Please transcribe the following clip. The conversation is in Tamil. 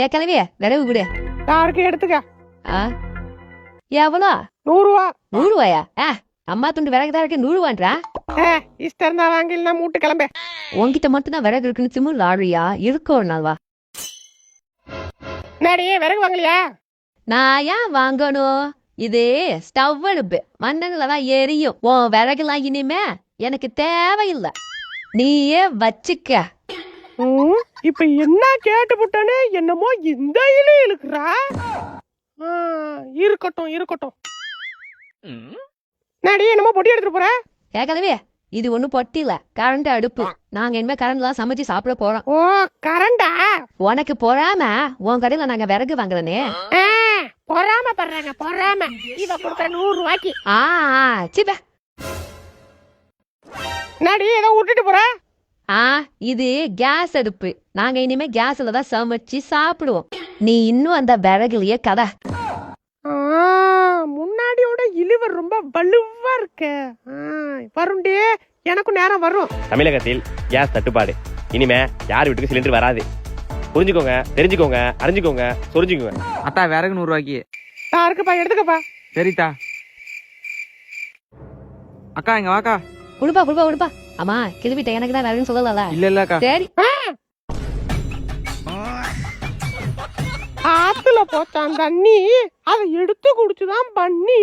ஏ கிளவிய விரவு விடு. யாருக்கு எடுத்துக்க. எவ்வளோ? 100 ரூபா. 100 ரூபாயா? அம்மா துண்டு விறகுதான் இருக்கு 100 ரூபான்றா? இஷ்டம் இருந்தா வாங்கிலாம் மூட்டு கிளம்ப. உன்கிட்ட மட்டும் தான் விறகு இருக்குன்னு திமிரு ஆடுறியா? இருக்கோ ஒரு நாள் வா. நடியே விறகு வாங்கலையா? நான் ஏன் வாங்கணும்? இது ஸ்டவ் அடுப்பு, மண்ணெண்ணெய்லதான் எரியும். உன் விறகுலாம் இனிமே எனக்கு தேவையில்லை, நீயே வச்சுக்க. இப்ப என்ன கேட்டு புட்டானே என்னமோ இந்த இலு இழுக்குறா. இருக்கட்டும் இருக்கட்டும். நடி என்னமோ பொட்டி எடுத்துட்டு போற? கேட்கலவே, இது ஒண்ணும் பொட்டி இல்ல, கரண்ட் அடுப்பு. நாங்க இனிமே கரண்ட்லாம் சமைச்சு சாப்பிட போறோம். ஓ கரண்டா? உனக்கு பொறாம உன் கடையில நாங்க விறகு வாங்குறனே. பொறாம பண்றாங்க பொறாம. இத கொடுத்த 100 ரூபாய்க்கு. சிப்ப நடி ஏதோ விட்டுட்டு போற? இது கேஸ் அடுப்பு. நாங்க இனிமே கேஸ்ல தான் சமைச்சு சாப்பிடுவோம். நீ இன்னும் அந்த விறகுலயே கதை. முன்னாடியோட இழுவர் ரொம்ப வலுவா இருக்க. வருண்டே, எனக்கும் நேரம் வரும். தமிழகத்தில் கேஸ் தட்டுப்பாடு. இனிமே யார் வீட்டுக்கு சிலிண்டர் வராது. புரிஞ்சுக்கோங்க, தெரிஞ்சுக்கோங்க, அறிஞ்சுக்கோங்க, சொரிஞ்சுக்கோங்க. அத்தா விறகு 100 ரூபாய்க்கு. இருக்குப்பா, எடுத்துக்கப்பா. சரிதா. அக்கா இங்க வாக்கா. குடுப்பா. அம்மா கிளவிட்ட எனக்கு தான் விறகுன்னு சொல்லல. இல்ல அக்கா. சரி. ஆத்துல போச்சான் தண்ணி, அதை எடுத்து குடிச்சுதான் பண்ணி.